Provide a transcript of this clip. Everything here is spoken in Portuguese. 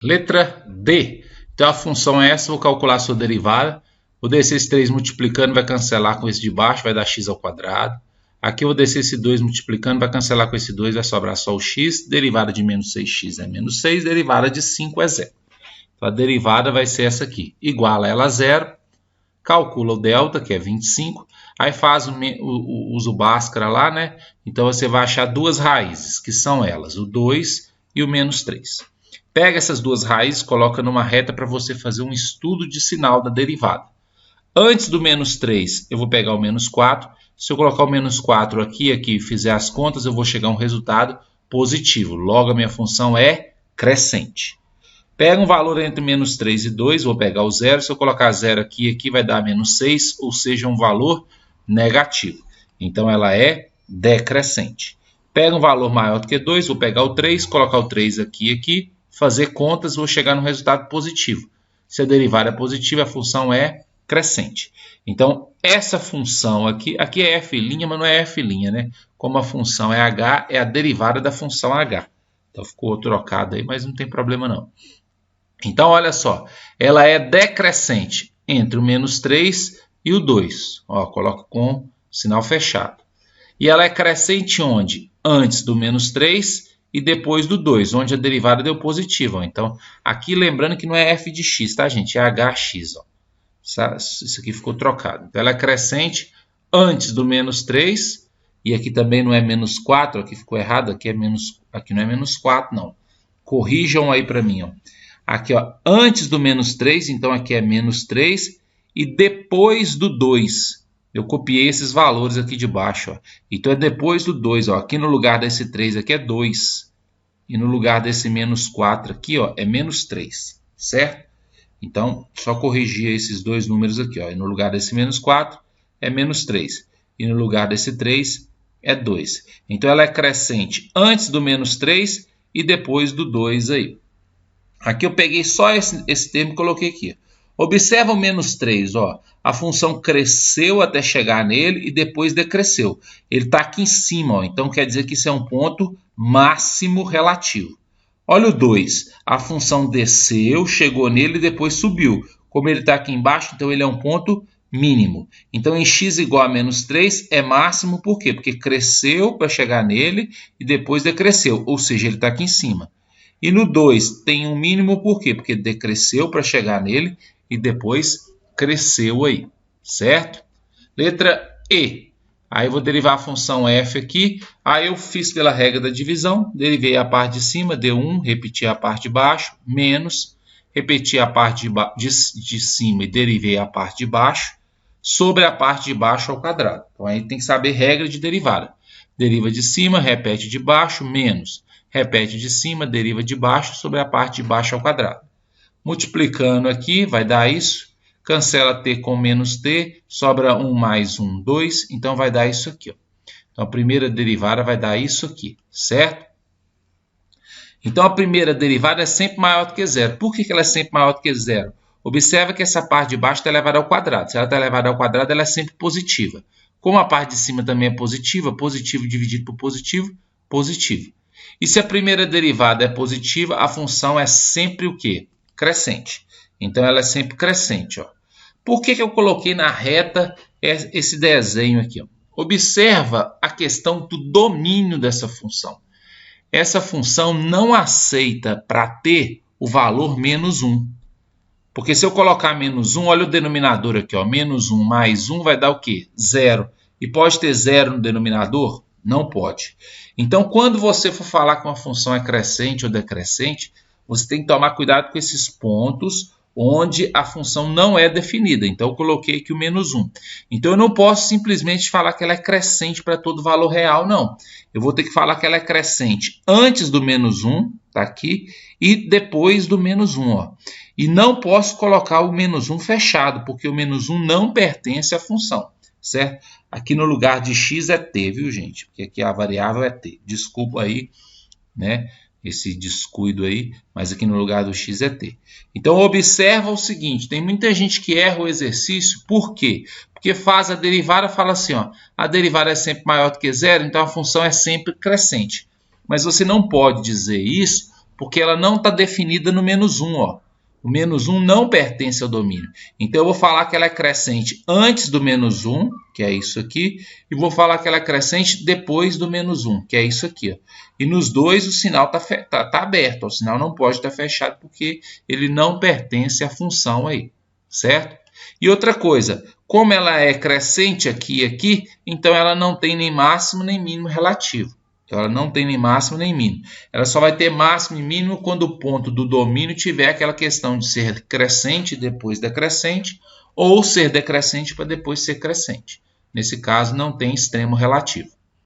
Letra D. Então a função é essa, vou calcular a sua derivada. Vou descer esse 3 multiplicando, vai cancelar com esse de baixo, vai dar x ao quadrado. Aqui eu vou descer esse 2 multiplicando, vai cancelar com esse 2, vai sobrar só o x. Derivada de menos 6x é menos 6, derivada de 5 é 0. Então a derivada vai ser essa aqui. Iguala ela a 0, calcula o delta, que é 25. Aí faz o uso Bhaskara lá, né? Então você vai achar duas raízes, que são elas, o 2 e o menos 3. Pega essas duas raízes, coloca numa reta para você fazer um estudo de sinal da derivada. Antes do menos 3, eu vou pegar o menos 4. Se eu colocar o menos 4 aqui e fizer as contas, eu vou chegar a um resultado positivo. Logo, a minha função é crescente. Pega um valor entre menos 3 e 2, vou pegar o 0. Se eu colocar 0 aqui vai dar menos 6, ou seja, um valor negativo. Então, ela é decrescente. Pega um valor maior do que 2, vou pegar o 3, colocar o 3 aqui, fazer contas, vou chegar no resultado positivo. Se a derivada é positiva, a função é crescente. Então, essa função aqui é f', mas não é f', né? Como a função é h, é a derivada da função h. Então, ficou trocado aí, mas não tem problema não. Então, olha só, ela é decrescente entre o menos 3 e o 2. Ó, coloco com sinal fechado. E ela é crescente onde? Antes do menos 3 e depois do 2, onde a derivada deu positiva. Então, aqui lembrando que não é f de x, tá, gente? É hx. Ó. Isso aqui ficou trocado. Então, ela é crescente antes do menos 3. E aqui também não é menos 4. Aqui ficou errado. Aqui não é menos 4, não. Corrijam aí para mim. Ó. Aqui, ó, antes do menos 3. Então, aqui é menos 3. E depois do 2. Eu copiei esses valores aqui de baixo. Ó. Então, é depois do 2. Ó. Aqui no lugar desse 3 aqui é 2. E no lugar desse menos 4 aqui, ó, é menos 3. Certo? Então, só corrigir esses dois números aqui. Ó. E no lugar desse menos 4 é menos 3. E no lugar desse 3 é 2. Então, ela é crescente antes do menos 3 e depois do 2 aí. Aqui eu peguei só esse termo e coloquei aqui. Observa o menos 3. Ó. A função cresceu até chegar nele e depois decresceu. Ele está aqui em cima. Ó. Então, quer dizer que isso é um ponto máximo relativo. Olha o 2. A função desceu, chegou nele e depois subiu. Como ele está aqui embaixo, então ele é um ponto mínimo. Então, em x igual a menos 3 é máximo. Por quê? Porque cresceu para chegar nele e depois decresceu. Ou seja, ele está aqui em cima. E no 2 tem um mínimo. Por quê? Porque decresceu para chegar nele e depois cresceu aí. Certo? Letra E. Aí eu vou derivar a função f aqui. Aí eu fiz pela regra da divisão. Derivei a parte de cima, deu 1. Repeti a parte de baixo, menos. Repeti a parte de cima e derivei a parte de baixo. Sobre a parte de baixo ao quadrado. Então aí tem que saber regra de derivada. Deriva de cima, repete de baixo, menos. Repete de cima, deriva de baixo sobre a parte de baixo ao quadrado. Multiplicando aqui, vai dar isso. Cancela t com menos t, sobra 1 mais 1, 2. Então, vai dar isso aqui. Ó. Então, a primeira derivada vai dar isso aqui, certo? Então, a primeira derivada é sempre maior do que zero. Por que ela é sempre maior do que zero? Observa que essa parte de baixo está elevada ao quadrado. Se ela está elevada ao quadrado, ela é sempre positiva. Como a parte de cima também é positiva, positivo dividido por positivo, positivo. E se a primeira derivada é positiva, a função é sempre o quê? Crescente. Então, ela é sempre crescente. Ó. Por que eu coloquei na reta esse desenho aqui? Ó? Observa a questão do domínio dessa função. Essa função não aceita para t o valor menos 1. Porque se eu colocar menos 1, olha o denominador aqui. Ó, menos 1 mais 1 vai dar o quê? 0. E pode ter 0 no denominador? Não pode. Então, quando você for falar que uma função é crescente ou decrescente, você tem que tomar cuidado com esses pontos onde a função não é definida. Então, eu coloquei aqui o menos 1. Então, eu não posso simplesmente falar que ela é crescente para todo valor real, não. Eu vou ter que falar que ela é crescente antes do menos 1, tá aqui, e depois do menos 1. Ó. E não posso colocar o menos 1 fechado, porque o menos 1 não pertence à função, certo? Aqui no lugar de x é t, viu, gente? Porque aqui a variável é t. Desculpa aí, né? Esse descuido aí, mas aqui no lugar do x é t. Então, observa o seguinte, tem muita gente que erra o exercício, por quê? Porque faz a derivada e fala assim, ó, a derivada é sempre maior do que zero, então a função é sempre crescente. Mas você não pode dizer isso, porque ela não está definida no menos 1, ó. O menos 1 não pertence ao domínio. Então, eu vou falar que ela é crescente antes do menos 1, que é isso aqui, e vou falar que ela é crescente depois do menos 1, que é isso aqui, ó. E nos dois o sinal tá aberto, ó. O sinal não pode estar fechado porque ele não pertence à função aí, certo? E outra coisa, como ela é crescente aqui e aqui, então ela não tem nem máximo nem mínimo relativo. Ela não tem nem máximo nem mínimo. Ela só vai ter máximo e mínimo quando o ponto do domínio tiver aquela questão de ser crescente depois decrescente, ou ser decrescente para depois ser crescente. Nesse caso, não tem extremo relativo.